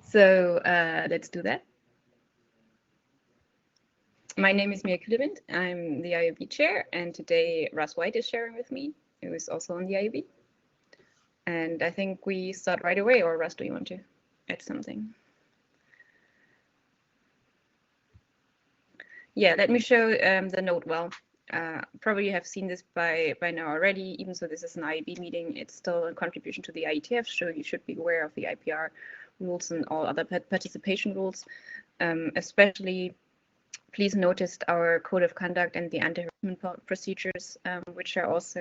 So let's do that. My name is Mia Kulewind. I'm the IAB chair, and today Russ White is sharing with me, who is also on the IAB. And I think we start right away, or Russ, do you want to add something? Yeah, let me show the note. Well, probably you have seen this by now already. Even so, this is an IAB meeting. It's still a contribution to the IETF, so you should be aware of the IPR rules and all other participation rules. Especially, please notice our code of conduct and the anti-harassment procedures, which are also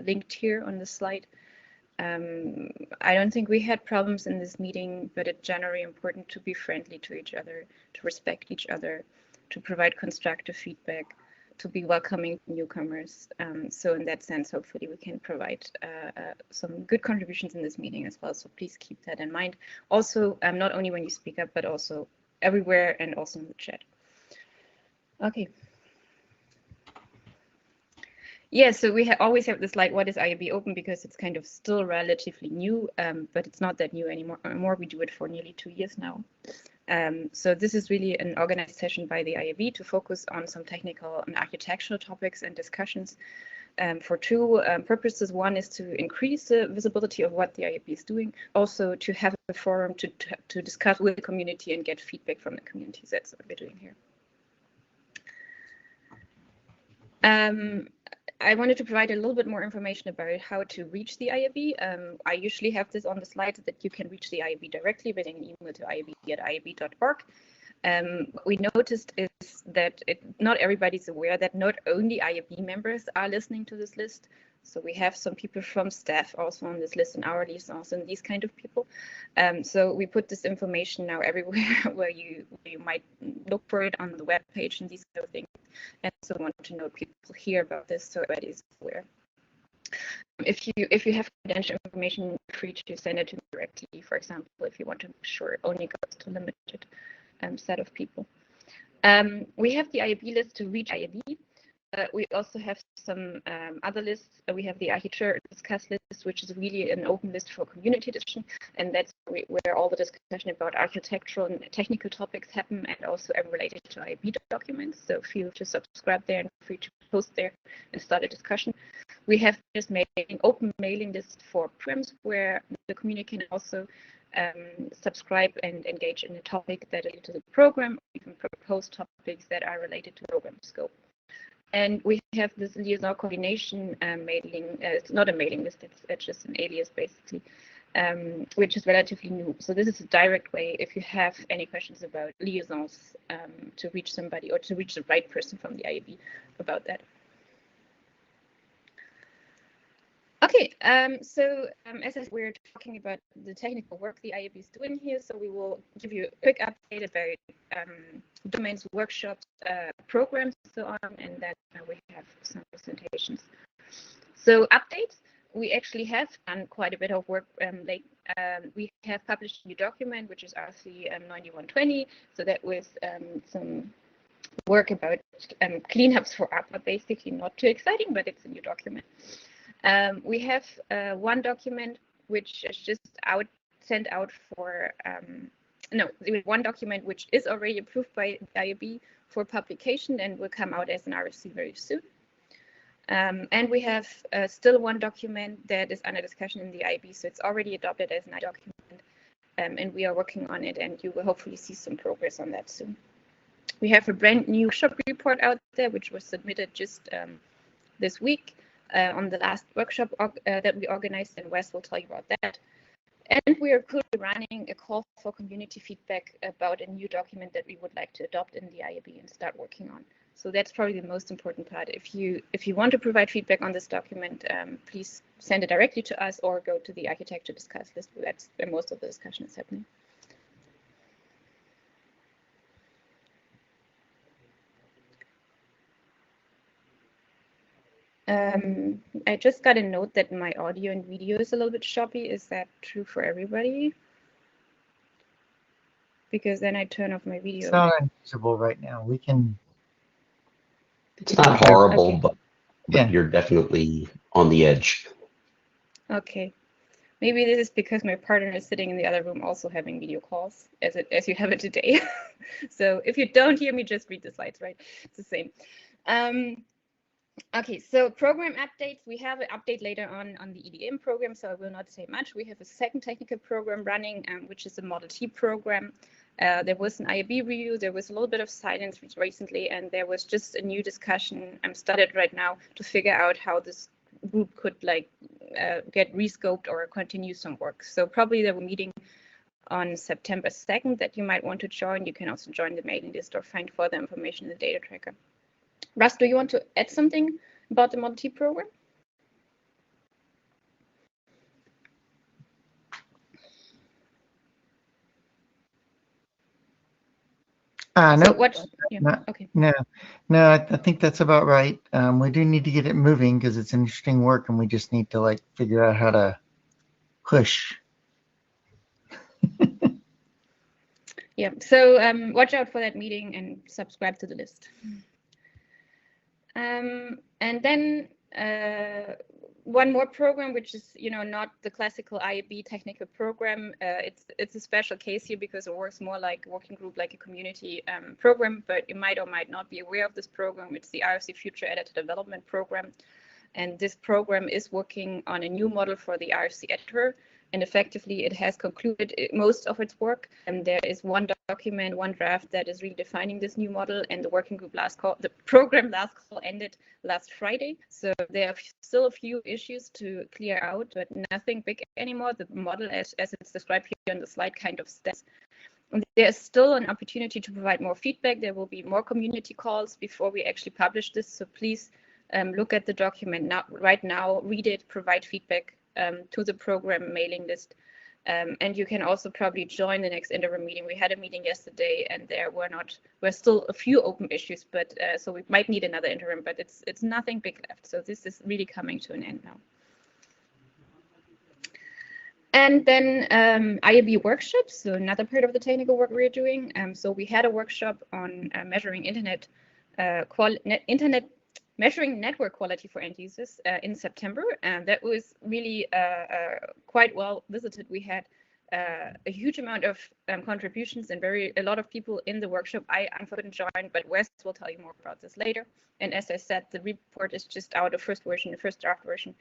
linked here on the slide. I don't think we had problems in this meeting, but it's generally important to be friendly to each other, to respect each other, to provide constructive feedback, to be welcoming newcomers. So in that sense, hopefully we can provide some good contributions in this meeting as well. So please keep that in mind. Also, not only when you speak up, but also everywhere and also in the chat. Okay. Yeah, so we always have this slide, what is IAB Open, because it's kind of still relatively new, but it's not that new anymore. We do it for nearly 2 years now. So this is really an organized session by the IAB to focus on some technical and architectural topics and discussions for two purposes. One is to increase the visibility of what the IAB is doing, also to have a forum to discuss with the community and get feedback from the community. That's what we're doing here. I wanted to provide a little bit more information about how to reach the IAB. I usually have this on the slide that you can reach the IAB directly by sending an email to iab@iab.org. What we noticed is that not everybody's aware that not only IAB members are listening to this list. So we have some people from staff also on this list, and our list also, and these kind of people. So we put this information now everywhere where you might look for it on the web page and these kind of things. And so want to know people hear about this so everybody's aware. If you have confidential information, feel free to send it to me directly. For example, if you want to make sure it only goes to a limited set of people. We have the IAB list to reach IAB. We also have some other lists. We have the architecture discuss list, which is really an open list for community discussion, and that's where all the discussion about architectural and technical topics happen, and also related to IAB documents. So feel to subscribe there and free to post there and start a discussion. We have just made an open mailing list for programs where the community can also subscribe and engage in a topic that is related to the program. You can propose topics that are related to the program scope. And we have this liaison coordination mailing. It's not a mailing list, it's just an alias basically, which is relatively new. So this is a direct way if you have any questions about liaisons to reach somebody or to reach the right person from the IAB about that. Okay, so as I said, we're talking about the technical work the IAB is doing here. So we will give you a quick update about domains, workshops, programs, and so on, and then we have some presentations. So updates, we actually have done quite a bit of work. We have published a new document, which is RC 9120. So that was some work about cleanups for Wrapup, basically not too exciting, but it's a new document. We have one document which is just sent out for one document which is already approved by the IAB for publication and will come out as an RFC very soon. And we have still one document that is under discussion in the IAB, so it's already adopted as an document, and we are working on it, and you will hopefully see some progress on that soon. We have a brand new workshop report out there, which was submitted just this week. On the last workshop that we organized, and Wes will tell you about that. And we are currently running a call for community feedback about a new document that we would like to adopt in the IAB and start working on. So that's probably the most important part. If you want to provide feedback on this document, please send it directly to us or go to the architecture discuss list. That's where most of the discussion is happening. I just got a note that my audio and video is a little bit choppy. Is that true for everybody? Because then I turn off my video. It's not unusable right now. We can. It's not horrible, okay. but yeah, you're definitely on the edge. Okay. Maybe this is because my partner is sitting in the other room also having video calls as you have it today. So if you don't hear me, just read the slides, right? It's the same. Okay, so program updates. We have an update later on the EDM program, so I will not say much. We have a second technical program running, which is a Model T program. There was an IAB review. There was a little bit of silence recently, and there was just a new discussion started right now to figure out how this group could get rescoped or continue some work. So probably they were meeting on September 2nd that you might want to join. You can also join the mailing list or find further information in the data tracker. Russ, do you want to add something about the Model T program? No. So okay. No, I think that's about right. We do need to get it moving because it's interesting work, and we just need to figure out how to push. Yeah. So watch out for that meeting and subscribe to the list. And then one more program, which is not the classical IAB technical program. It's a special case here because it works more like a working group, like a community program. But you might or might not be aware of this program. It's the IRC Future Editor Development Program, and this program is working on a new model for the IRC editor. And effectively, it has concluded most of its work. And there is one document, one draft that is redefining this new model. And the working group the program last call ended last Friday. So there are still a few issues to clear out, but nothing big anymore. The model, as it's described here on the slide, kind of stands. There's still an opportunity to provide more feedback. There will be more community calls before we actually publish this. So please look at the document right now, read it, provide feedback to the program mailing list. And you can also probably join the next interim meeting. We had a meeting yesterday, and there were still a few open issues, but so we might need another interim, but it's nothing big left. So this is really coming to an end now. And then IAB Workshops, so another part of the technical work we're doing. So we had a workshop on measuring measuring network quality for end users in September, and that was really quite well visited. We had a huge amount of contributions and a lot of people in the workshop. I unfortunately joined, but Wes will tell you more about this later. And as I said, the report is just out of the first draft version,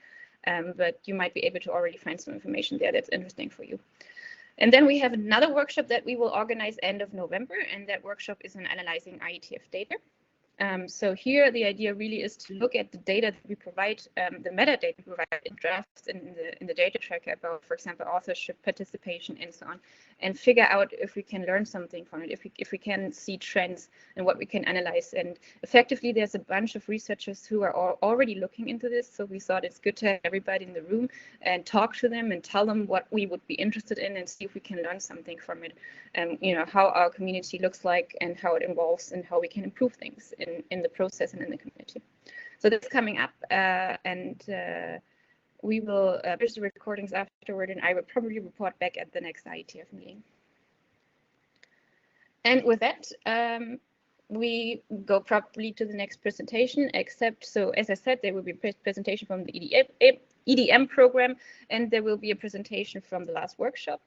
but you might be able to already find some information there that's interesting for you. And then we have another workshop that we will organize end of November, and that workshop is on analyzing IETF data. So here the idea really is to look at the data that we provide, the metadata we provide in drafts in the data tracker about, for example, authorship, participation, and so on, and figure out if we can learn something from it, if we can see trends and what we can analyze. And effectively, there's a bunch of researchers who are already looking into this. So we thought it's good to have everybody in the room and talk to them and tell them what we would be interested in and see if we can learn something from it. And how our community looks like and how it evolves and how we can improve things in the process and in the community. So that's coming up, and we will publish the recordings afterward, and I will probably report back at the next IETF meeting. And with that, we go probably to the next presentation, so as I said, there will be a presentation from the EDM program, and there will be a presentation from the last workshop.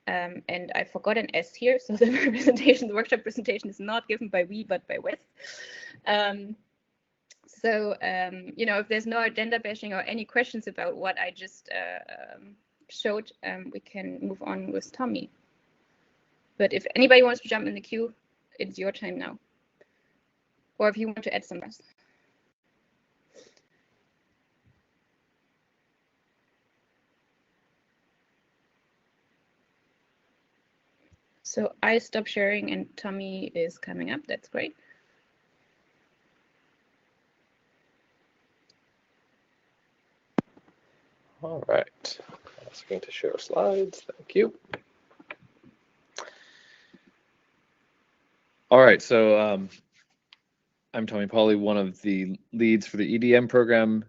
And I forgot an S here, so the workshop presentation is not given by we, but by Wes. If there's no agenda bashing or any questions about what I just showed, we can move on with Tommy. But if anybody wants to jump in the queue, it's your time now. Or if you want to add some rest. So I stop sharing and Tommy is coming up. That's great. All right. Asking to share slides. Thank you. All right. So I'm Tommy Pauly, one of the leads for the EDM program.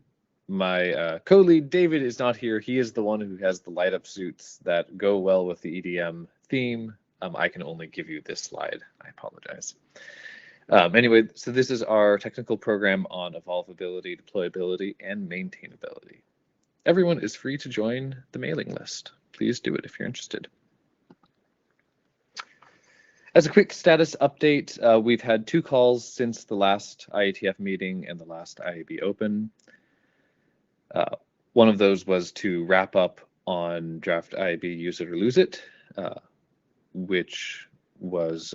My co-lead, David, is not here. He is the one who has the light up suits that go well with the EDM theme. I can only give you this slide. I apologize. Anyway, so this is our technical program on evolvability, deployability, and maintainability. everyone is free to join the mailing list. Please do it if you're interested. As a quick status update, we've had 2 calls since the last IETF meeting and the last IAB Open. One of those was to wrap up on draft IAB Use It or Lose It, which was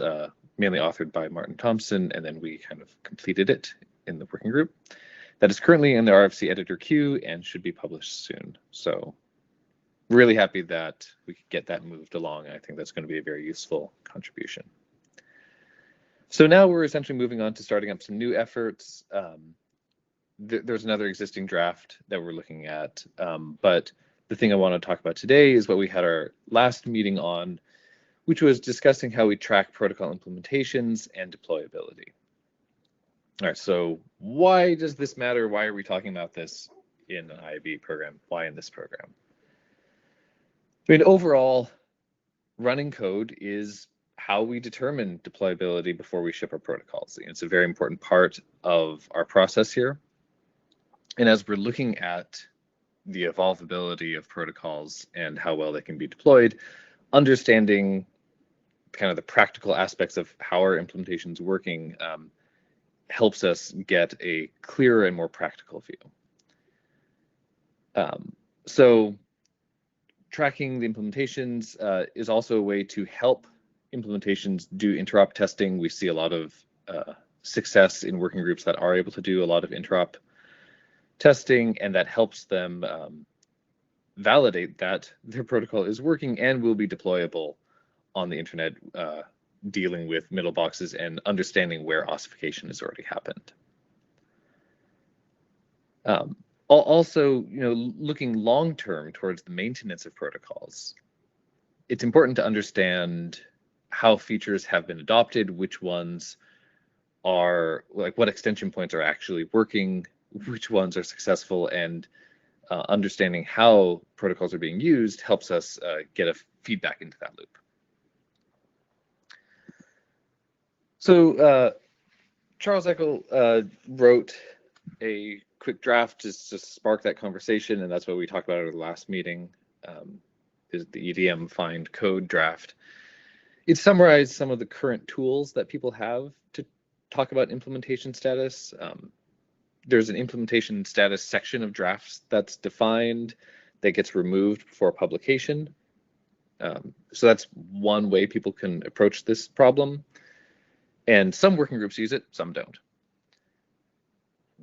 mainly authored by Martin Thompson, and then we kind of completed it in the working group. That is currently in the RFC editor queue and should be published soon. So really happy that we could get that moved along. I think that's going to be a very useful contribution. So now we're essentially moving on to starting up some new efforts. There's another existing draft that we're looking at, but the thing I want to talk about today is what we had our last meeting on, which was discussing how we track protocol implementations and deployability. All right, so why does this matter? Why are we talking about this in an IAB program? Why in this program? I mean, overall, running code is how we determine deployability before we ship our protocols. It's a very important part of our process here. And as we're looking at the evolvability of protocols and how well they can be deployed, understanding kind of the practical aspects of how our implementation's working helps us get a clearer and more practical view. So tracking the implementations is also a way to help implementations do interop testing. We see a lot of success in working groups that are able to do a lot of interop testing, and that helps them validate that their protocol is working and will be deployable on the internet, dealing with middle boxes and understanding where ossification has already happened. Also, looking long-term towards the maintenance of protocols, it's important to understand how features have been adopted, which ones are, like, what extension points are actually working, which ones are successful, and understanding how protocols are being used helps us get a feedback into that loop. So Charles Eckel wrote a quick draft just to spark that conversation, and that's what we talked about at the last meeting, is the EDM find code draft. It summarized some of the current tools that people have to talk about implementation status. There's an implementation status section of drafts that's defined that gets removed before publication. So that's one way people can approach this problem. And some working groups use it, some don't.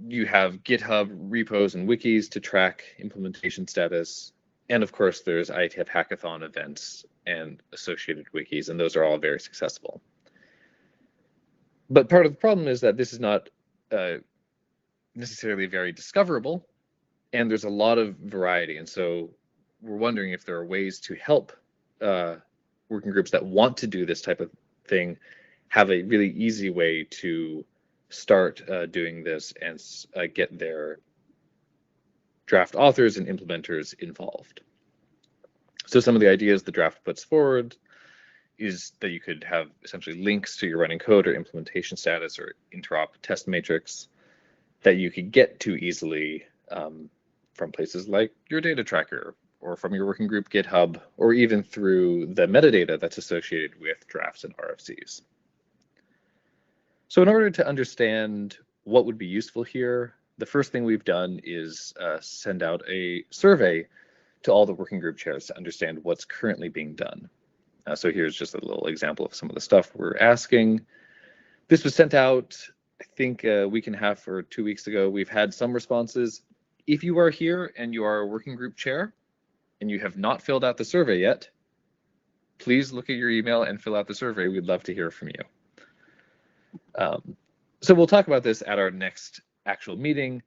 You have GitHub repos and wikis to track implementation status. And of course, there's IETF hackathon events and associated wikis, and those are all very successful. But part of the problem is that this is not necessarily very discoverable, and there's a lot of variety. And so we're wondering if there are ways to help working groups that want to do this type of thing have a really easy way to start doing this and get their draft authors and implementers involved. So some of the ideas the draft puts forward is that you could have essentially links to your running code or implementation status or interop test matrix that you could get to easily from places like your data tracker or from your working group GitHub, or even through the metadata that's associated with drafts and RFCs. So in order to understand what would be useful here, the first thing we've done is send out a survey to all the working group chairs to understand what's currently being done. So here's just a little example of some of the stuff we're asking. This was sent out, I think, a week and a half or 2 weeks ago. We've had some responses. If you are here and you are a working group chair and you have not filled out the survey yet, please look at your email and fill out the survey. We'd love to hear from you. So we'll talk about this at our next actual meeting,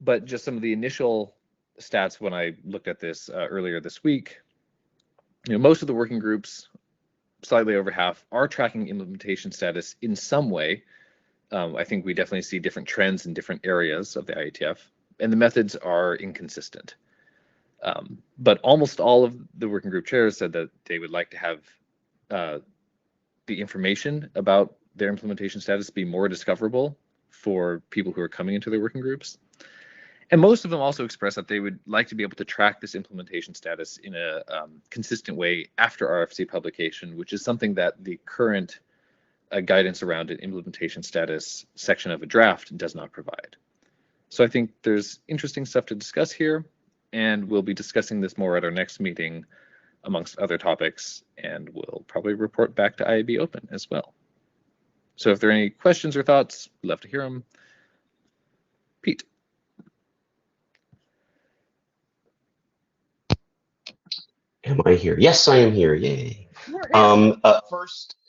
but just some of the initial stats when I looked at this earlier this week, most of the working groups, slightly over half, are tracking implementation status in some way. I think we definitely see different trends in different areas of the IETF, and the methods are inconsistent. But almost all of the working group chairs said that they would like to have the information about their implementation status be more discoverable for people who are coming into their working groups. And most of them also express that they would like to be able to track this implementation status in a consistent way after RFC publication, which is something that the current guidance around an implementation status section of a draft does not provide. So I think there's interesting stuff to discuss here, and we'll be discussing this more at our next meeting amongst other topics, and we'll probably report back to IAB Open as well. So if there are any questions or thoughts, we'd love to hear them. Pete. Am I here? Yes, I am here. Yay.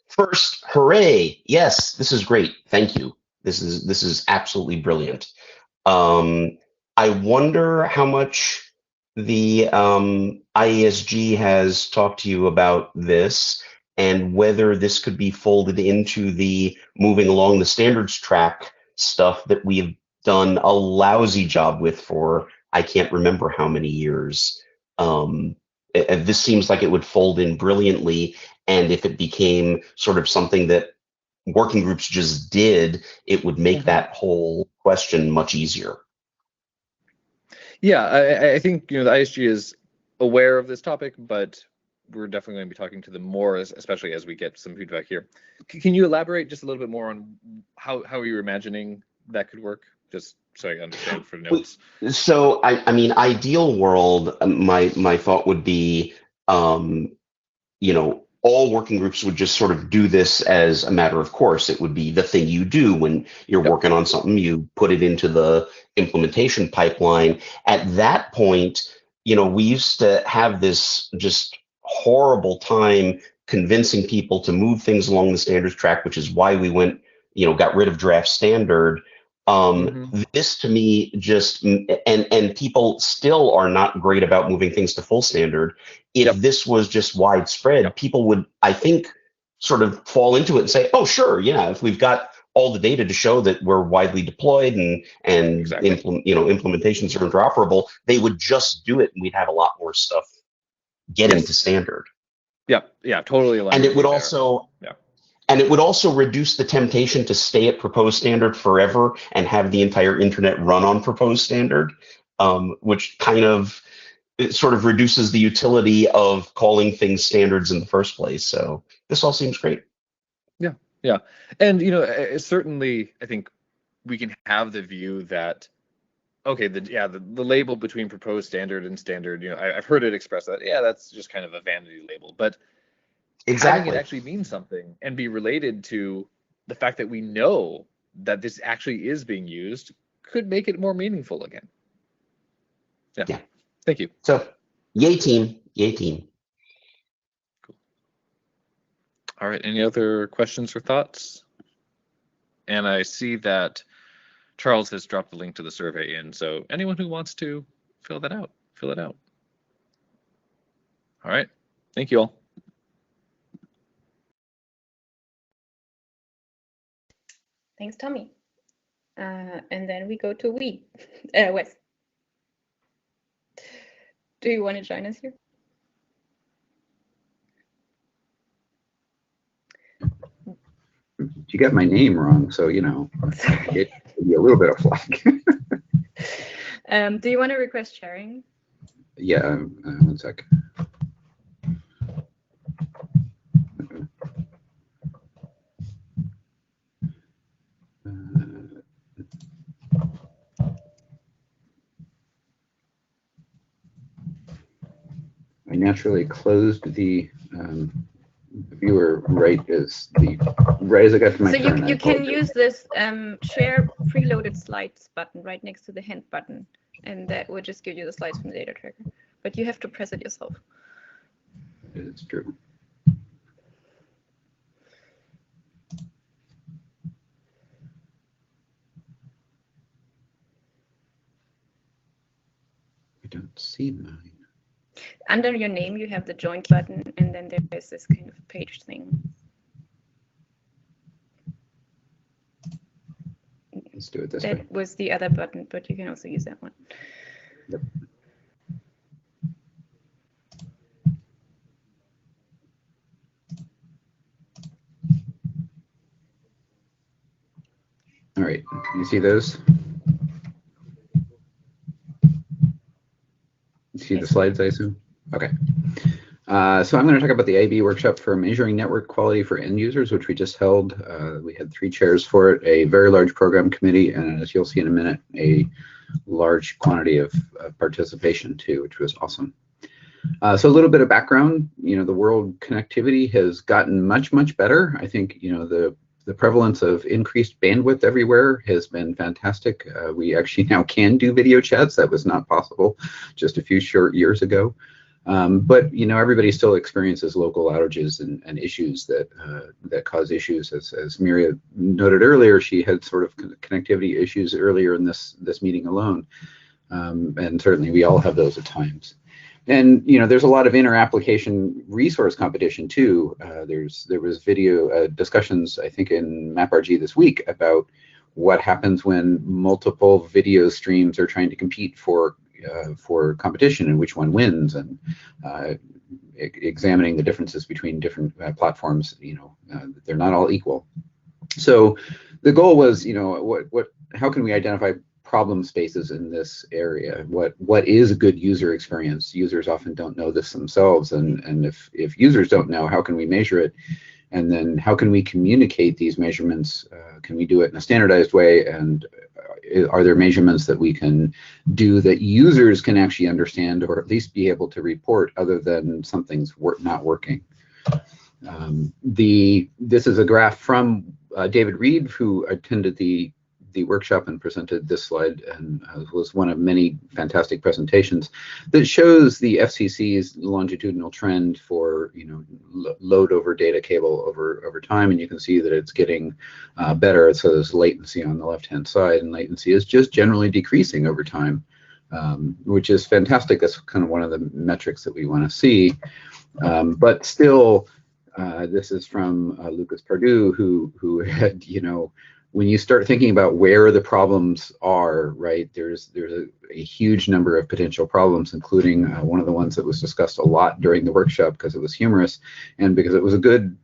First, hooray. Yes, this is great. Thank you. This is absolutely brilliant. I wonder how much the IESG has talked to you about this and whether this could be folded into the moving along the standards track stuff that we've done a lousy job with for I can't remember how many years. This seems like it would fold in brilliantly, and if it became sort of something that working groups just did, it would make that whole question much easier. Yeah, I think the ISG is aware of this topic, but we're definitely going to be talking to them more, especially as we get some feedback here. Can you elaborate just a little bit more on how you're imagining that could work, just so I understand for notes? So, I mean, ideal world, my thought would be, all working groups would just sort of do this as a matter of course. It would be the thing you do when you're working on something, you put it into the implementation pipeline. At that point, we used to have this just horrible time convincing people to move things along the standards track, which is why we went, got rid of draft standard. This to me just, and people still are not great about moving things to full standard. If this was just widespread, people would, I think, sort of fall into it and say, oh, sure, yeah, if we've got all the data to show that we're widely deployed and implementations are interoperable, they would just do it and we'd have a lot more stuff get into standard. Yeah, totally. And it would also, and it would also reduce the temptation to stay at proposed standard forever and have the entire internet run on proposed standard, which kind of, it sort of reduces the utility of calling things standards in the first place. So this all seems great. Yeah. And, certainly I think we can have the view that, okay, the label between proposed standard and standard, I've heard it expressed that, that's just kind of a vanity label, but having it actually mean something and be related to the fact that we know that this actually is being used could make it more meaningful again. Yeah. Thank you. So, yay team. Cool. All right. Any other questions or thoughts? And I see that Charles has dropped the link to the survey in. So anyone who wants to fill it out. All right. Thank you all. Thanks, Tommy. And then we go to Wes. Do you want to join us here? You got my name wrong, so it could be a little bit of flack. Do you want to request sharing? Yeah, one sec. I naturally closed the viewer right as I got to my turn. So you can use this share preloaded slides button right next to the hand button, and that will just give you the slides from the data tracker. But you have to press it yourself. It's true. I don't see mine. Under your name, you have the join button, and then there's this kind of page thing. Let's do it this way. That was the other button, but you can also use that one. Yep. All right, you see those? see the slides, I assume? Okay. So I'm going to talk about the IAB workshop for measuring network quality for end users, which we just held. We had 3 chairs for it, a very large program committee, and as you'll see in a minute, a large quantity of participation too, which was awesome. So a little bit of background, the world connectivity has gotten much, much better. I think, the prevalence of increased bandwidth everywhere has been fantastic. We actually now can do video chats. That was not possible just a few short years ago. But everybody still experiences local outages and issues that cause issues. As Miria noted earlier, she had sort of connectivity issues earlier in this meeting alone, and certainly we all have those at times. And there's a lot of inter-application resource competition too. There was video discussions, I think, in MapRG this week about what happens when multiple video streams are trying to compete for competition and which one wins, and examining the differences between different platforms. They're not all equal. So the goal was, how can we identify problem spaces in this area? What is a good user experience? Users often don't know this themselves, and if users don't know, how can we measure it? And then how can we communicate these measurements? Can we do it in a standardized way? And are there measurements that we can do that users can actually understand, or at least be able to report, other than something's not working? This is a graph from David Reed, who attended the workshop and presented this slide, and was one of many fantastic presentations that shows the FCC's longitudinal trend for load over data cable over time, and you can see that it's getting better. So there's latency on the left-hand side, and latency is just generally decreasing over time, which is fantastic. That's kind of one of the metrics that we want to see, but still, this is from Lucas Pardue, who had, when you start thinking about where the problems are, right, there's a huge number of potential problems, including one of the ones that was discussed a lot during the workshop because it was humorous and because it was a good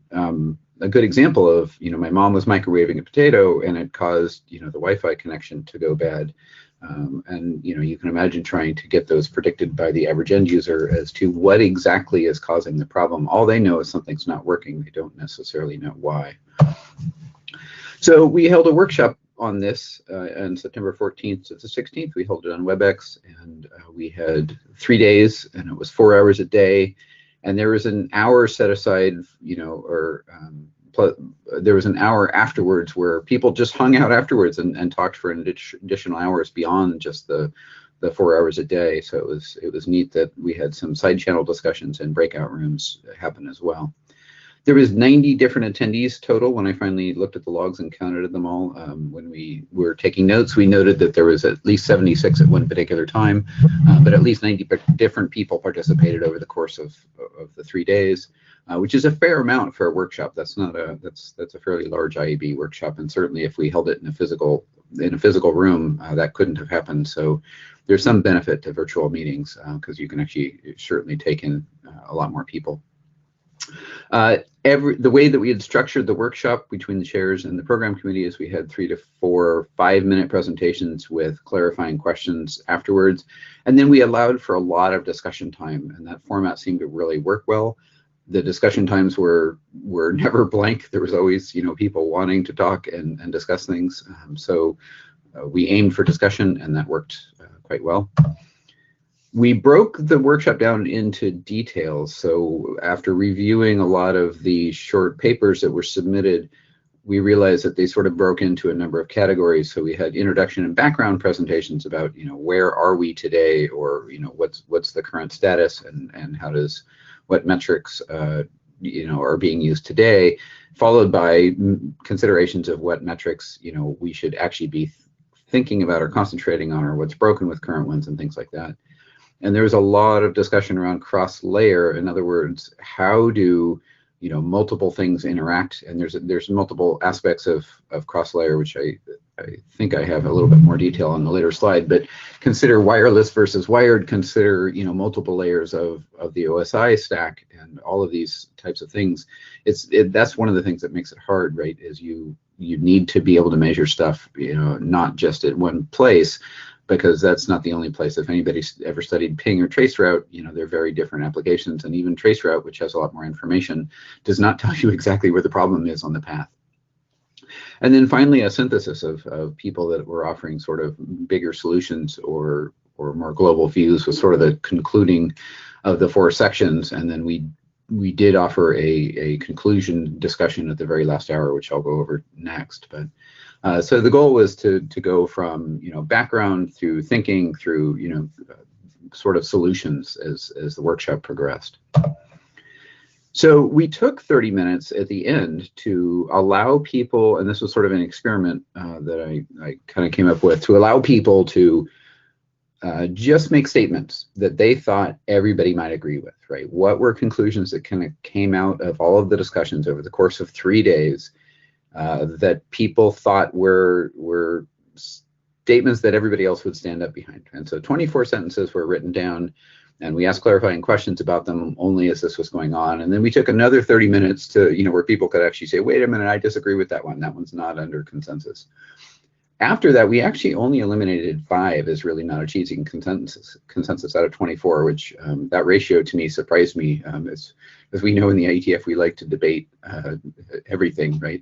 example of, my mom was microwaving a potato and it caused, the Wi-Fi connection to go bad. And you can imagine trying to get those predicted by the average end user as to what exactly is causing the problem. All they know is something's not working. They don't necessarily know why. So we held a workshop on this on September 14th to the 16th. We held it on WebEx, and we had 3 days, and it was 4 hours a day. And there was an hour set aside, there was an hour afterwards where people just hung out afterwards and talked for an additional hours beyond just the 4 hours a day. So it was neat that we had some side channel discussions and breakout rooms happen as well. There was 90 different attendees total. When I finally looked at the logs and counted them all, when we were taking notes, we noted that there was at least 76 at one particular time, but at least 90 different people participated over the course of the 3 days, which is a fair amount for a workshop. That's a fairly large IAB workshop, and certainly if we held it in a physical room, that couldn't have happened. So there's some benefit to virtual meetings because you can actually certainly take in a lot more people. The way that we had structured the workshop between the chairs and the program committee is we had 3 to 4 5-minute presentations with clarifying questions afterwards, and then we allowed for a lot of discussion time, and that format seemed to really work well. The discussion times were never blank. There was always people wanting to talk and discuss things, so we aimed for discussion, and that worked quite well. We broke the workshop down into details. So after reviewing a lot of the short papers that were submitted, we realized that they sort of broke into a number of categories. So we had introduction and background presentations about, where are we today, or, what's the current status, and what metrics, are being used today, followed by considerations of what metrics, we should actually be thinking about or concentrating on, or what's broken with current ones and things like that. And there was a lot of discussion around cross-layer. In other words, how do multiple things interact? And there's multiple aspects of cross-layer, which I think I have a little bit more detail on the later slide. But consider wireless versus wired. Consider multiple layers of the OSI stack and all of these types of things. That's one of the things that makes it hard, right? Is you need to be able to measure stuff, not just at one place. because that's not the only place. If anybody's ever studied ping or traceroute, they're very different applications, and even traceroute, which has a lot more information, does not tell you exactly where the problem is on the path. And then finally, a synthesis of people that were offering sort of bigger solutions or more global views was sort of the concluding of the 4 sections. And then we did offer a conclusion discussion at the very last hour, which I'll go over next. But so the goal was to go from background through thinking through sort of solutions as the workshop progressed. So we took 30 minutes at the end to allow people, and this was sort of an experiment that I kind of came up with, to allow people to just make statements that they thought everybody might agree with, right? What were conclusions that kind of came out of all of the discussions over the course of 3 days that people thought were statements that everybody else would stand up behind? And so 24 sentences were written down, and we asked clarifying questions about them only as this was going on. And then we took another 30 minutes to, where people could actually say, wait a minute, I disagree with that one. That one's not under consensus. After that, we actually only eliminated 5 as really not achieving consensus out of 24, which that ratio to me surprised me. As we know in the IETF, we like to debate everything, right?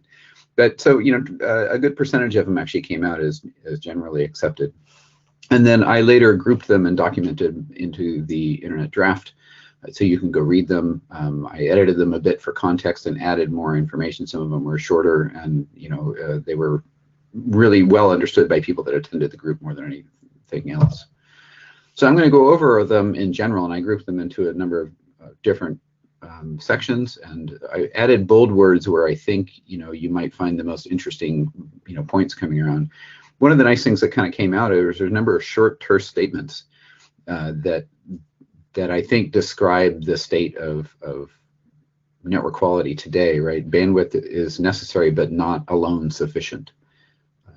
But so, a good percentage of them actually came out as generally accepted. And then I later grouped them and documented into the Internet Draft, so you can go read them. I edited them a bit for context and added more information. Some of them were shorter, and they were really well understood by people that attended the group more than anything else. So I'm going to go over them in general, and I grouped them into a number of different sections, and I added bold words where I think you might find the most interesting points coming around. One of the nice things that kind of came out is there's a number of short, terse statements that I think describe the state of network quality today, right? Bandwidth is necessary, but not alone sufficient.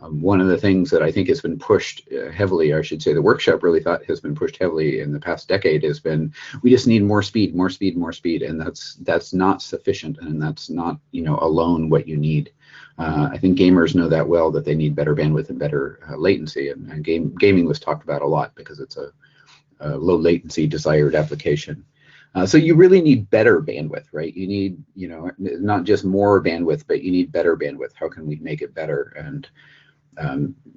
One of the things that I think has been pushed heavily, or I should say the workshop really thought has been pushed heavily in the past decade, has been, we just need more speed, more speed, more speed. And that's not sufficient, and that's not, alone what you need. I think gamers know that well, that they need better bandwidth and better latency. And gaming was talked about a lot because it's a low latency desired application. So you really need better bandwidth, right? You need, not just more bandwidth, but you need better bandwidth. How can we make it better? And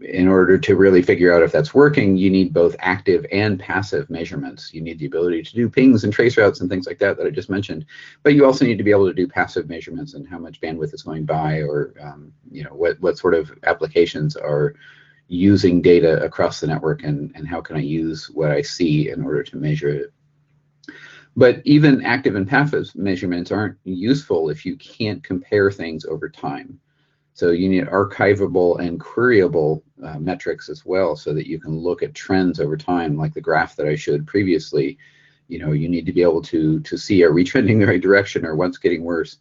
in order to really figure out if that's working, you need both active and passive measurements. You need the ability to do pings and trace routes and things like that I just mentioned, but you also need to be able to do passive measurements and how much bandwidth is going by, or what sort of applications are using data across the network, and how can I use what I see in order to measure it. But even active and passive measurements aren't useful if you can't compare things over time. So you need archivable and queryable metrics as well, so that you can look at trends over time, like the graph that I showed previously. You need to be able to see, are we trending the right direction, or what's getting worse?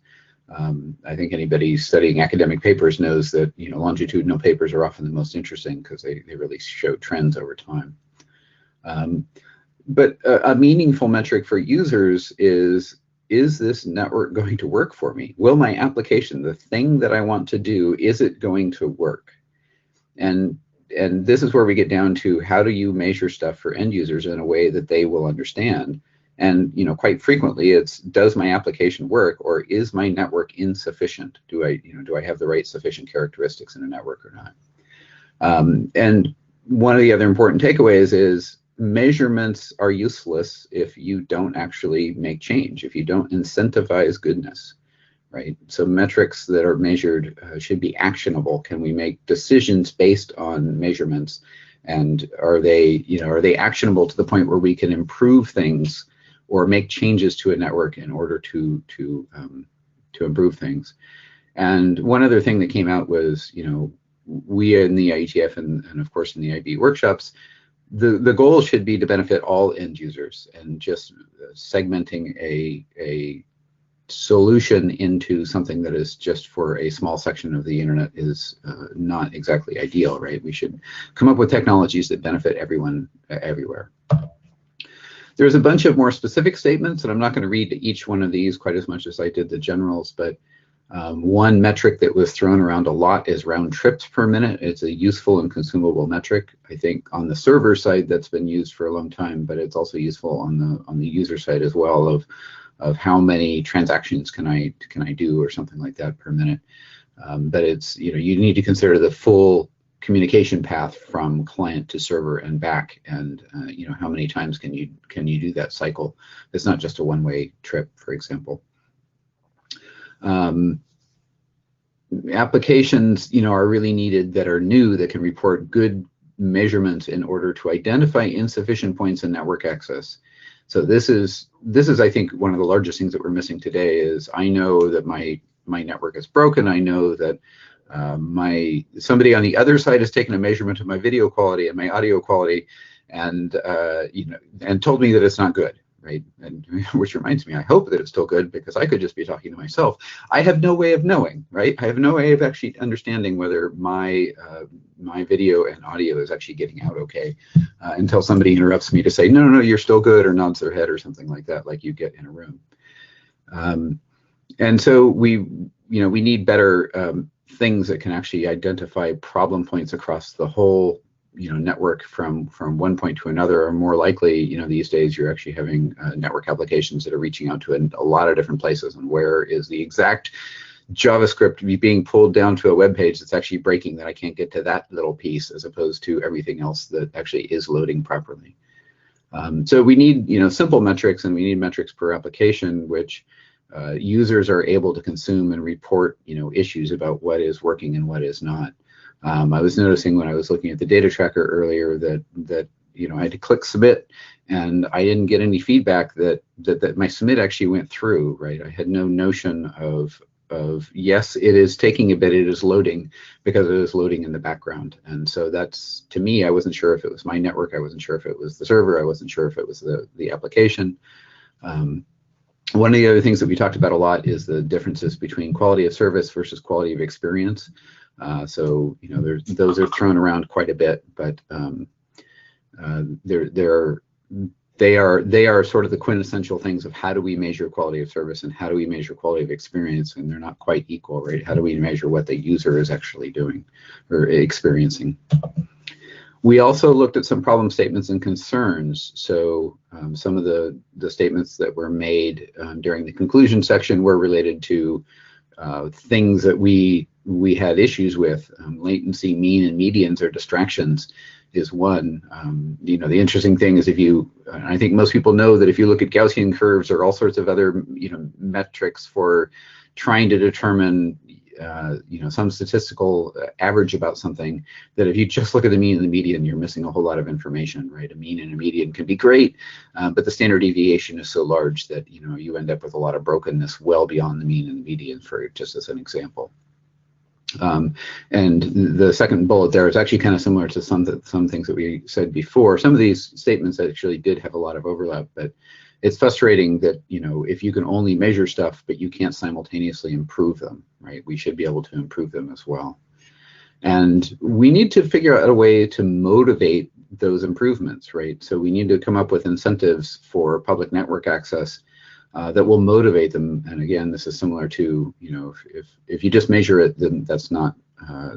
I think anybody studying academic papers knows that longitudinal papers are often the most interesting because they really show trends over time. But a meaningful metric for users is this network going to work for me? Will my application, the thing that I want to do, is it going to work? And this is where we get down to, how do you measure stuff for end users in a way that they will understand? And quite frequently it's, does my application work, or is my network insufficient? Do I have the right sufficient characteristics in a network or not? And one of the other important takeaways is, measurements are useless if you don't actually make change, if you don't incentivize goodness, right? So metrics that are measured should be actionable. Can we make decisions based on measurements? And are they actionable to the point where we can improve things or make changes to a network in order to improve things? And one other thing that came out was, we in the IETF and of course in the IAB workshops, the goal should be to benefit all end users, and just segmenting a solution into something that is just for a small section of the internet is not exactly ideal, right? We should come up with technologies that benefit everyone everywhere. There's a bunch of more specific statements, and I'm not going to read each one of these quite as much as I did the generals, but One metric that was thrown around a lot is round trips per minute. It's a useful and consumable metric. I think on the server side that's been used for a long time, but it's also useful on the user side as well of how many transactions can I do or something like that per minute. But it's, you need to consider the full communication path from client to server and back, and how many times can you do that cycle. It's not just a one-way trip, for example. Applications are really needed that are new, that can report good measurements in order to identify insufficient points in network access. So this is I think one of the largest things that we're missing today is, I know that my network is broken. I know that somebody on the other side has taken a measurement of my video quality and my audio quality, and and told me that it's not good, right? And which reminds me, I hope that it's still good, because I could just be talking to myself. I have no way of knowing, right? I have no way of actually understanding whether my video and audio is actually getting out okay, until somebody interrupts me to say, no, you're still good, or nods their head or something like that, like you get in a room. And so we need better things that can actually identify problem points across the whole network from one point to another. Or more likely, these days you're actually having network applications that are reaching out to a lot of different places, and where is the exact JavaScript being pulled down to a web page that's actually breaking, that I can't get to that little piece, as opposed to everything else that actually is loading properly. So we need simple metrics, and we need metrics per application, which users are able to consume and report issues about what is working and what is not. I was noticing when I was looking at the data tracker earlier that I had to click submit, and I didn't get any feedback that my submit actually went through, right? I had no notion of yes, it is taking a bit, it is loading, because it is loading in the background. And so that's, to me, I wasn't sure if it was my network, I wasn't sure if it was the server, I wasn't sure if it was the application. One of the other things that we talked about a lot is the differences between quality of service versus quality of experience. So those are thrown around quite a bit, but they are sort of the quintessential things of how do we measure quality of service and how do we measure quality of experience, and they're not quite equal, right? How do we measure what the user is actually doing or experiencing? We also looked at some problem statements and concerns. So some of the statements that were made during the conclusion section were related to things that we had issues with. Latency, mean, and medians, or distractions, is one. The interesting thing is, I think most people know that if you look at Gaussian curves or all sorts of other metrics for trying to determine some statistical average about something, that if you just look at the mean and the median, you're missing a whole lot of information, right? A mean and a median can be great, but the standard deviation is so large that you end up with a lot of brokenness well beyond the mean and the median, for just as an example. And the second bullet there is actually kind of similar to some things that we said before. Some of these statements actually did have a lot of overlap, but it's frustrating that if you can only measure stuff but you can't simultaneously improve them, right? We should be able to improve them as well. And we need to figure out a way to motivate those improvements, right? So we need to come up with incentives for public network access that will motivate them. And again, this is similar to, if you just measure it, then that's not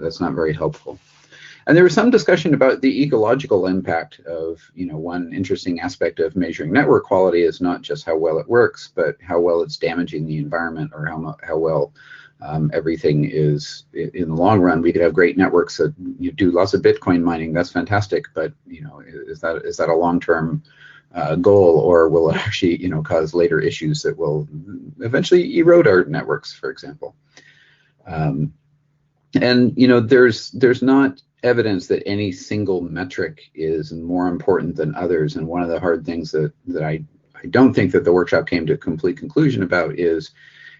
very helpful. And there was some discussion about the ecological impact of, one interesting aspect of measuring network quality is not just how well it works, but how well it's damaging the environment, or how well everything is in the long run. We could have great networks that do lots of Bitcoin mining. That's fantastic, but is that a long-term goal, or will it actually cause later issues that will eventually erode our networks, for example? And there's not evidence that any single metric is more important than others. And one of the hard things that I don't think that the workshop came to a complete conclusion about is,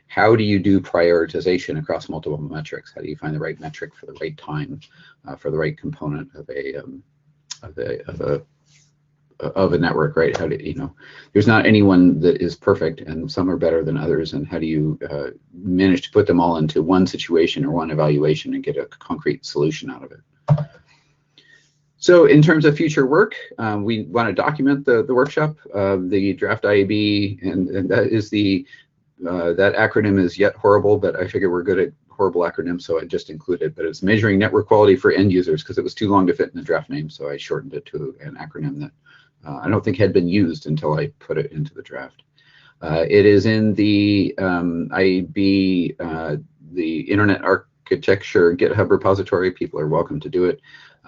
how do you do prioritization across multiple metrics? How do you find the right metric for the right time, for the right component of a network, right? How do there's not anyone that is perfect, and some are better than others, and how do you manage to put them all into one situation or one evaluation and get a concrete solution out of it? So in terms of future work, we want to document the workshop, the draft IAB, and that is the that acronym is yet horrible, but I figure we're good at horrible acronyms, so I just included it. But it's measuring network quality for end users because it was too long to fit in the draft name, so I shortened it to an acronym that I don't think had been used until I put it into the draft. It is in the IAB, the Internet Architecture GitHub repository. People are welcome to do it.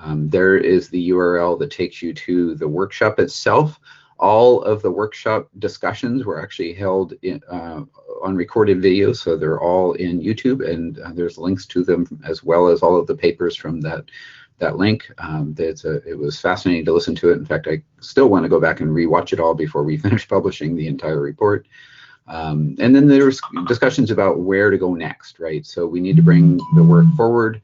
There is the URL that takes you to the workshop itself. All of the workshop discussions were actually held on recorded video, so they're all in YouTube, and there's links to them as well as all of the papers from that link. It was fascinating to listen to it. In fact, I still want to go back and rewatch it all before we finish publishing the entire report. And then there's discussions about where to go next, right? So we need to bring the work forward.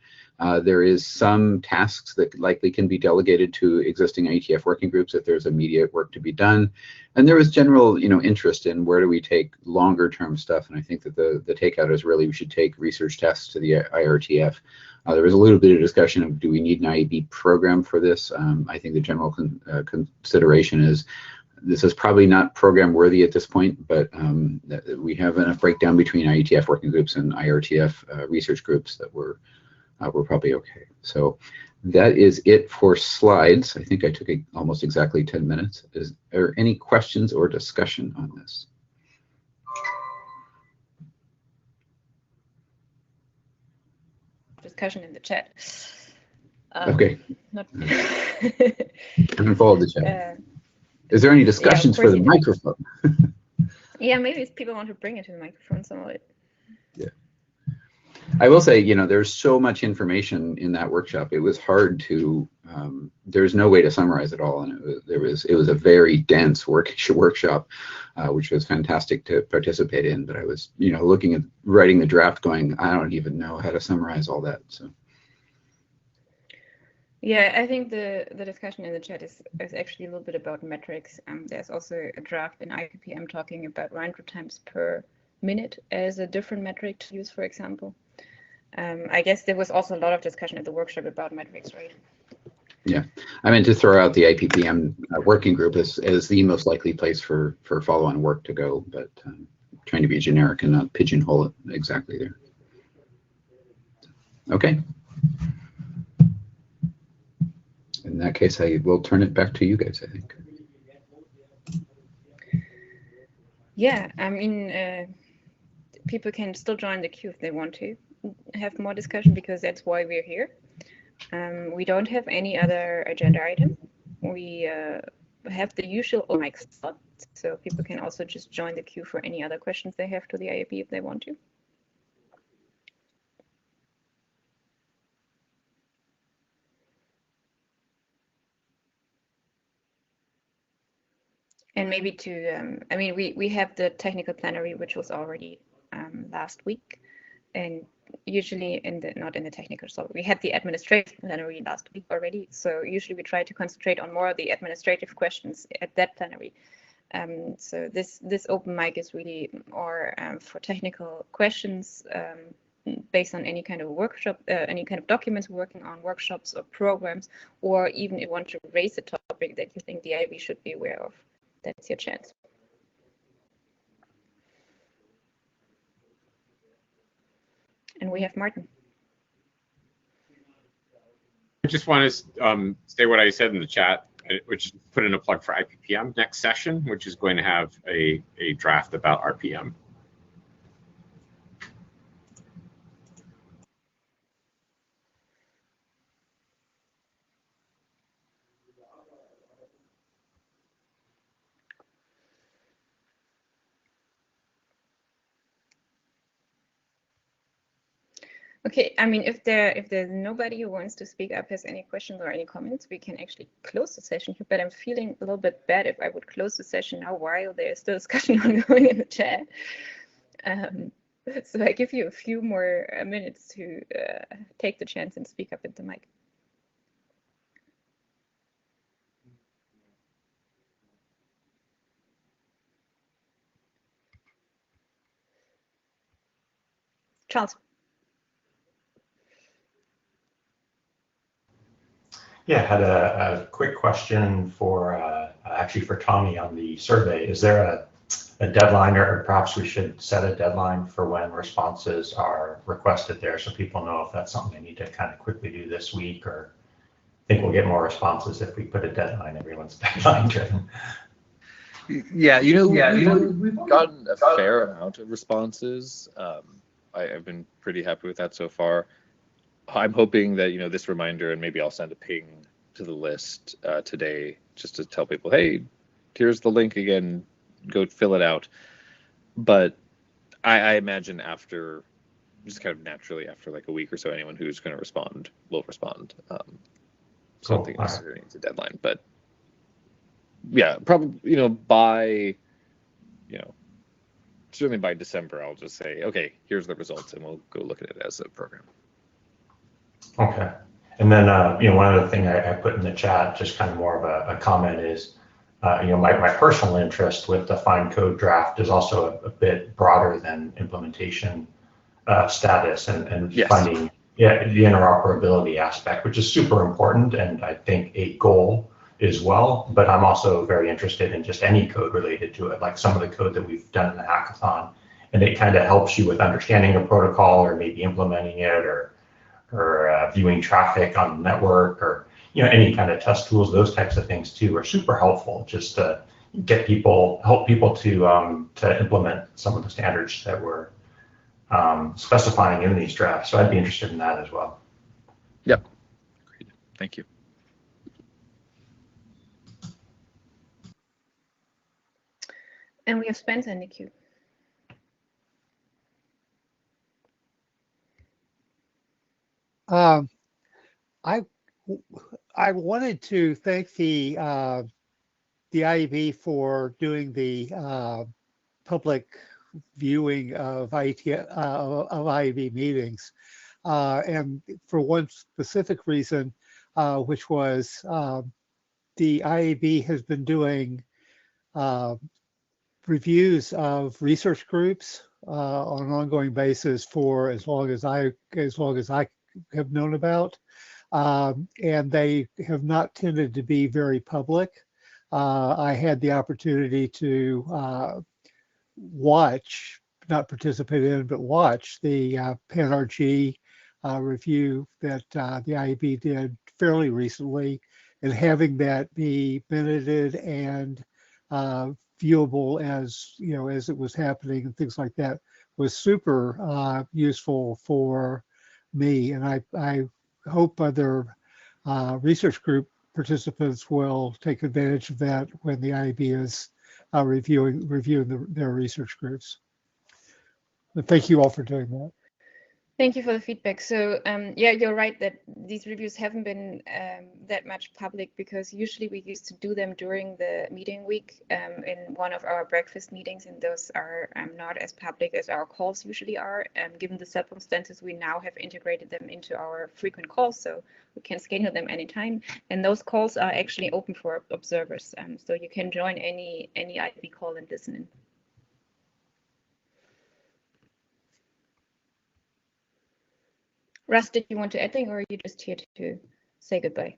There is some tasks that likely can be delegated to existing IETF working groups if there's immediate work to be done. And there was general, interest in where do we take longer term stuff. And I think that the takeout is really we should take research tests to the IRTF. There was a little bit of discussion of do we need an IAB program for this? I think the general consideration is this is probably not program worthy at this point, but we have enough breakdown between IETF working groups and IRTF research groups that we're probably okay. So that is it for slides. I think I took almost exactly 10 minutes. Is there any questions or discussion on this? Discussion in the chat. Okay. Not I haven't followed the chat. Is there any discussions for the microphone? Yeah, maybe if people want to bring it to the microphone, some of it. Yeah. I will say, there's so much information in that workshop. It was hard to, there's no way to summarize it all. And it was a very dense workshop, which was fantastic to participate in. But I was, looking at writing the draft going, I don't even know how to summarize all that. So. Yeah, I think the discussion in the chat is actually a little bit about metrics. There's also a draft in IPPM talking about round trip times per minute as a different metric to use, for example. I guess there was also a lot of discussion at the workshop about metrics, right? Yeah, I meant to throw out the IPPM working group as the most likely place for follow-on work to go, but trying to be generic and not pigeonhole it exactly there. Okay. In that case, I will turn it back to you guys, I think. Yeah, I mean, people can still join the queue if they want to have more discussion, because that's why we're here. We don't have any other agenda item. We have the usual mic slot, so people can also just join the queue for any other questions they have to the IAB if they want to. And maybe to, I mean, we have the technical plenary, which was already last week, and usually not in the technical, so we had the administrative plenary last week already. So usually we try to concentrate on more of the administrative questions at that plenary. So this open mic is really more for technical questions based on any kind of workshop, any kind of documents we're working on, workshops or programs, or even if you want to raise a topic that you think the IAB should be aware of. That's your chance. And we have Martin. I just want to say what I said in the chat, which is put in a plug for IPPM next session, which is going to have a draft about RPM. Okay, I mean, if there's nobody who wants to speak up, has any questions or any comments, we can actually close the session here. But I'm feeling a little bit bad if I would close the session now while there's still discussion ongoing in the chat. So I give you a few more minutes to take the chance and speak up at the mic. Charles. Yeah, I had a quick question for actually for Tommy on the survey. Is there deadline, or perhaps we should set a deadline for when responses are requested there, so people know if that's something they need to kind of quickly do this week, or I think we'll get more responses if we put a deadline. Everyone's deadline driven. Yeah, we've gotten a fair amount of responses. I've been pretty happy with that so far. I'm hoping that, this reminder, and maybe I'll send a ping to the list today just to tell people, hey, here's the link again, go fill it out. But I imagine after, just kind of naturally after like a week or so, anyone who's going to respond will respond. So I don't think necessarily needs a deadline, but yeah, probably, certainly by December, I'll just say, okay, here's the results, and we'll go look at it as a program. Okay. And then, one other thing I put in the chat, just kind of more of a comment is, my personal interest with the fine code draft is also a bit broader than implementation status and yes. finding the interoperability aspect, which is super important, and I think a goal as well. But I'm also very interested in just any code related to it, like some of the code that we've done in the hackathon, and it kind of helps you with understanding a protocol or maybe implementing it or viewing traffic on the network, or any kind of test tools. Those types of things too are super helpful, just to help people to implement some of the standards that we're specifying in these drafts. So I'd be interested in that as well. Yep. Great. Thank you. And we have Spencer in the queue. I wanted to thank the IAB for doing the public viewing of IAB meetings, and for one specific reason, which was the IAB has been doing reviews of research groups on an ongoing basis for as long as I have known about, and they have not tended to be very public. I had the opportunity to watch, not participate in, but watch the PanRG review that the IAB did fairly recently, and having that be minuted and viewable as as it was happening and things like that was super useful for me. And I hope other research group participants will take advantage of that when the IAB is reviewing their research groups. But thank you all for doing that. Thank you for the feedback. So yeah, you're right that these reviews haven't been that much public, because usually we used to do them during the meeting week in one of our breakfast meetings, and those are not as public as our calls usually are. Given the circumstances, we now have integrated them into our frequent calls, so we can schedule them anytime. And those calls are actually open for observers, so you can join any IAB call and listen in. Russ, did you want to add anything, or are you just here to say goodbye?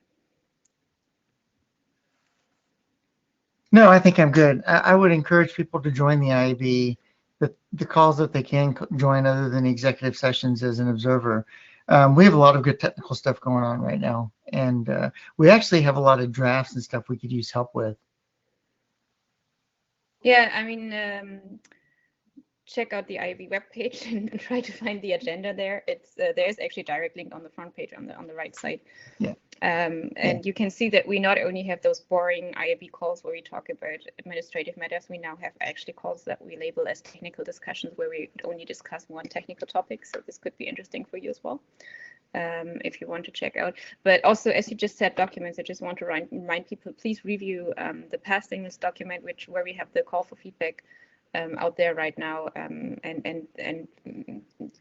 No, I think I'm good. I would encourage people to join the IAB, the calls that they can join other than executive sessions as an observer. We have a lot of good technical stuff going on right now, and we actually have a lot of drafts and stuff we could use help with. Yeah, I mean, check out the IAB webpage and try to find the agenda there. It's there's actually a direct link on the front page on the right side. Yeah. And you can see that we not only have those boring IAB calls where we talk about administrative matters, we now have actually calls that we label as technical discussions where we only discuss one technical topic. So this could be interesting for you as well, if you want to check out. But also, as you just said, documents, I just want to remind people, please review the past English document, where we have the call for feedback out there right now, and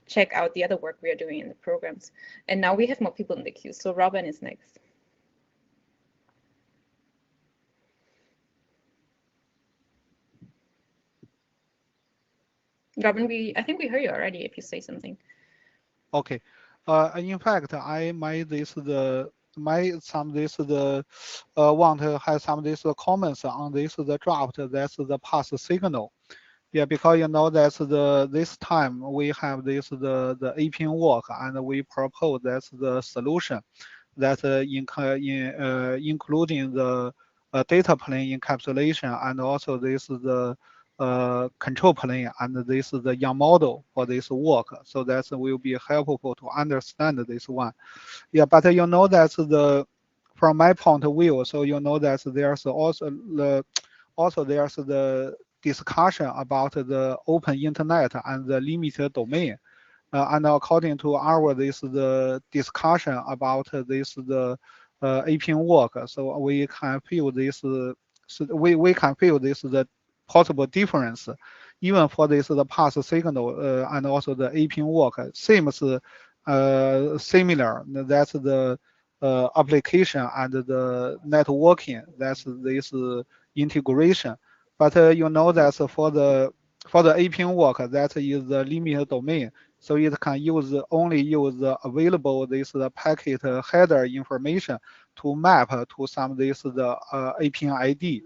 check out the other work we are doing in the programs. And now we have more people in the queue, so Robin is next. Robin, I think we heard you already if you say something. Okay. In fact, I made this want to have some of these comments on this the draft. That's the pass signal. Yeah, because you know that's this time we have the APN work, and we propose that's the solution that including the data plane encapsulation, and also this is the control plane, and this is the young model for this work. So that will be helpful to understand this one. Yeah, but you know that's from my point of view. So you know that there's also there's the discussion about the open internet and the limited domain. And according to our the discussion about the APN work, so we can feel this we can feel this the possible difference, even for this the pass signal and also the APN work seems similar. That's the application and the networking. That's this integration. But you know that for the APN work, that is the limited domain. So it can only use the available the packet header information to map to some the APN ID.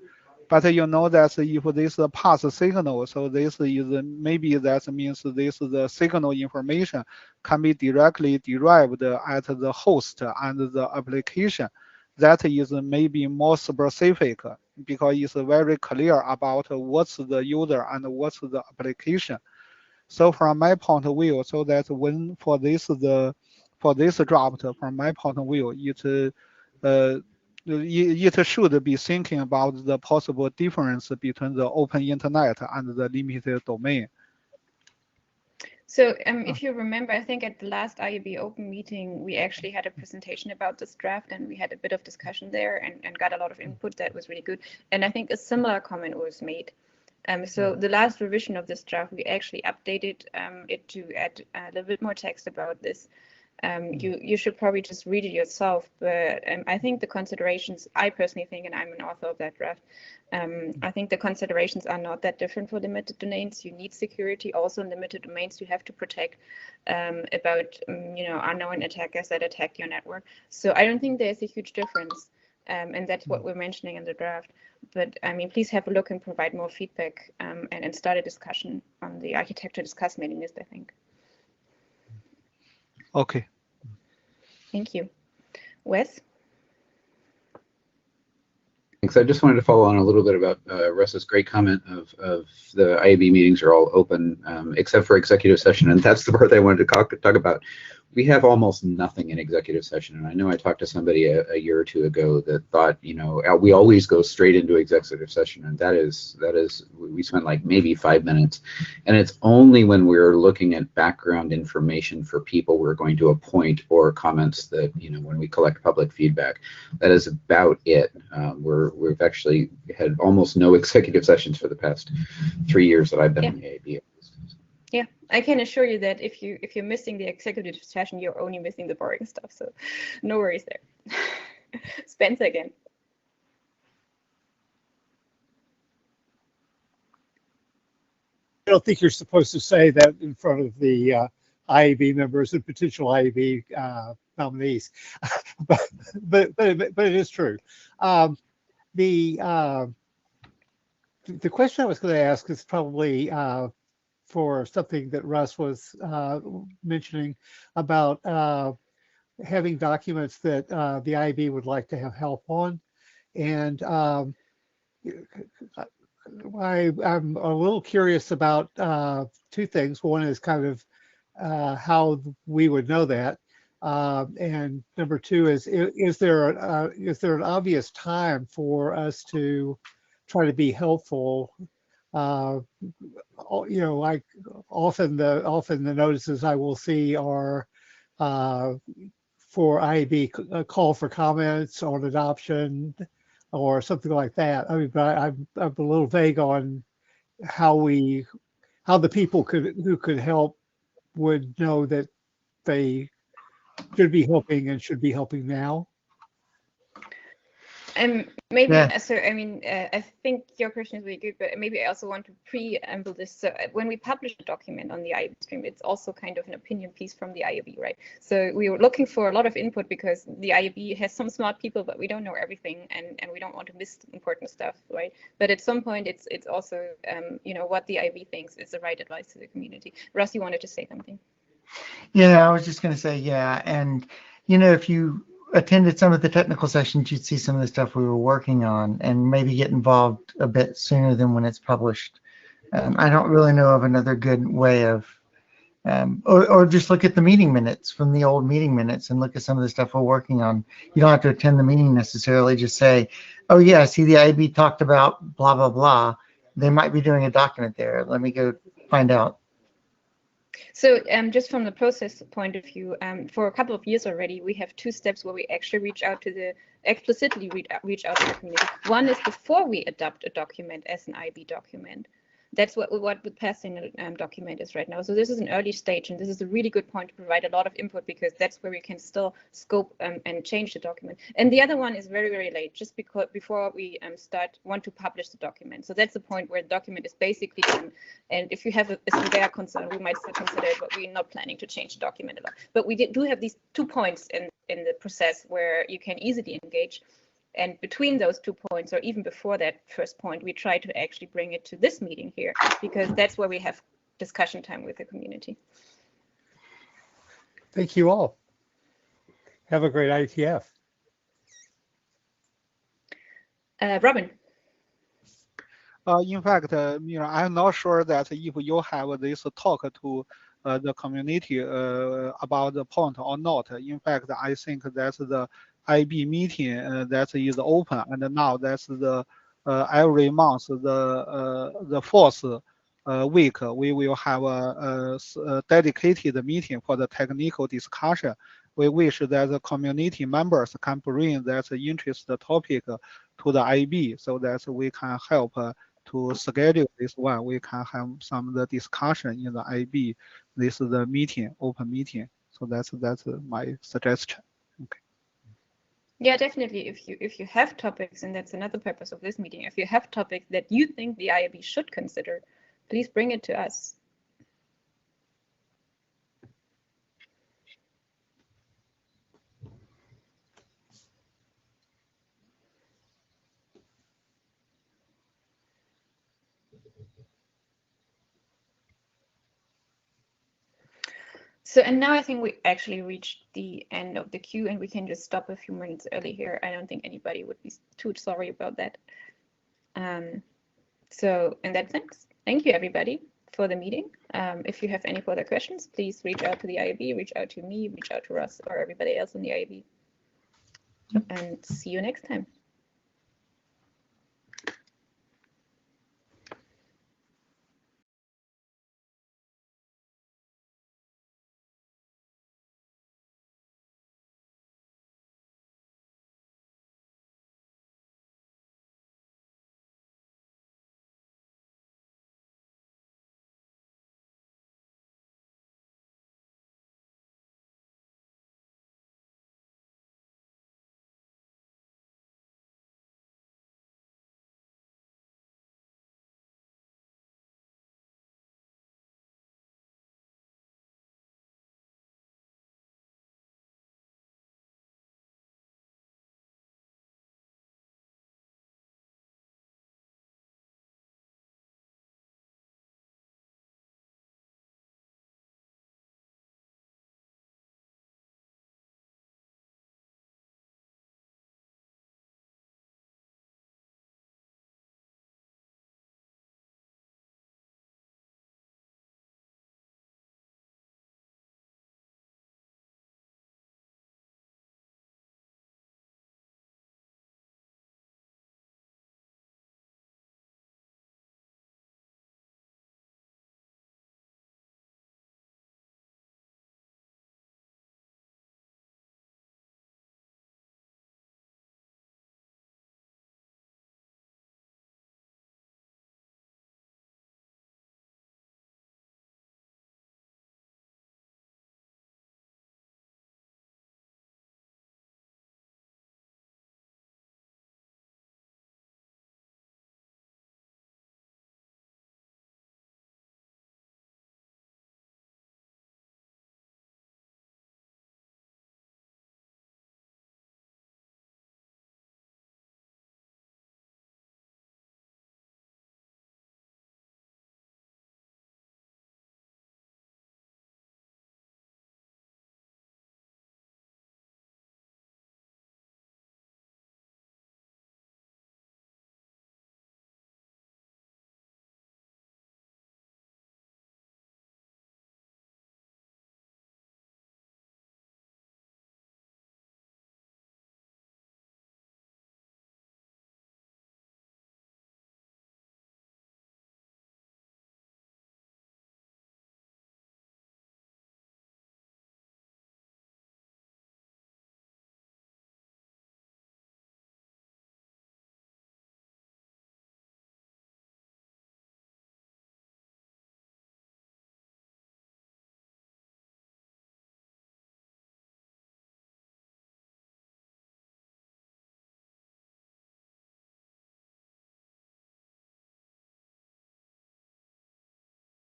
But you know that if this pass signal, so this is maybe that means this the signal information can be directly derived at the host and the application. That is maybe more specific because it's very clear about what's the user and what's the application. So from my point of view, so that when for this draft, from my point of view, it should be thinking about the possible difference between the open internet and the limited domain. So if you remember, I think at the last IAB Open meeting, we actually had a presentation about this draft, and we had a bit of discussion there and got a lot of input that was really good. And I think a similar comment was made. So the last revision of this draft, we actually updated it to add a little bit more text about this. You should probably just read it yourself, but I think the considerations, I personally think, and I'm an author of that draft, I think the considerations are not that different for limited domains. You need security also in limited domains. You have to protect about unknown attackers that attack your network. So I don't think there's a huge difference, and that's what we're mentioning in the draft. But I mean, please have a look and provide more feedback and start a discussion on the architecture discuss mailing list, I think. Okay. Thank you. Wes? Thanks. I just wanted to follow on a little bit about Russ's great comment of the IAB meetings are all open except for executive session, and that's the part I wanted to talk about. We have almost nothing in executive session, and I know I talked to somebody a year or two ago that thought, we always go straight into executive session, and that is we spent like maybe 5 minutes, and it's only when we're looking at background information for people we're going to appoint or comments that when we collect public feedback. That is about it. We've actually had almost no executive sessions for the past 3 years that I've been in the IAB. Yeah, I can assure you that if you're missing the executive session, you're only missing the boring stuff. So no worries there. Spencer again. I don't think you're supposed to say that in front of the IAB members and potential IAB nominees, but it is true. The question I was going to ask is probably for something that Russ was mentioning about having documents that the IAB would like to have help on. And I'm a little curious about two things. One is kind of how we would know that. And number two is there an obvious time for us to try to be helpful? Like often the notices I will see are for IAB a call for comments on adoption or something like that. I mean, but I'm a little vague on how the people who could help would know that they should be helping and should be helping now. Maybe, Yeah. so I mean, I think your question is really good, but maybe I also want to preamble this. So when we publish a document on the IAB stream, it's also kind of an opinion piece from the IAB, right? So we were looking for a lot of input because the IAB has some smart people, but we don't know everything, and we don't want to miss important stuff, right? But at some point, it's also, you know, what the IAB thinks is the right advice to the community. Russ, you wanted to say something? Yeah, I was just going to say, yeah. And, you know, if you attended some of the technical sessions, you'd see some of the stuff we were working on and maybe get involved a bit sooner than when it's published. I don't really know of another good way of, or just look at the meeting minutes from the old meeting minutes and look at some of the stuff we're working on. You don't have to attend the meeting necessarily. Just say, oh, yeah, I see the IAB talked about blah, blah, blah. They might be doing a document there. Let me go find out. So just from the process point of view, for a couple of years already, we have two steps where we actually explicitly reach out to the community. One is before we adopt a document as an IAB document. That's what the passing document is right now. So this is an early stage, and this is a really good point to provide a lot of input because that's where we can still scope and change the document. And the other one is very, very late, just because before we want to publish the document. So that's the point where the document is basically done. And if you have a severe concern, we might still consider it, but we're not planning to change the document a lot. But we do have these 2 points in the process where you can easily engage. And between those 2 points, or even before that first point, we try to actually bring it to this meeting here, because that's where we have discussion time with the community. Thank you all. Have a great IETF. Robin. In fact, you know, I'm not sure that if you have this talk to the community about the point or not. In fact, I think that's the IB meeting that is open, and now that's the every month the fourth week we will have a dedicated meeting for the technical discussion. We wish that the community members can bring that interest topic to the IB so that we can help to schedule this one. We can have some of the discussion in the IB. This is the meeting, open meeting. So that's my suggestion. Okay. Yeah, definitely. If you have topics, and that's another purpose of this meeting, if you have topics that you think the IAB should consider, please bring it to us. So, and now I think we actually reached the end of the queue, and we can just stop a few minutes early here. I don't think anybody would be too sorry about that. So in that sense, thank you everybody for the meeting. If you have any further questions, please reach out to the IAB, reach out to me, reach out to Russ or everybody else in the IAB. And see you next time.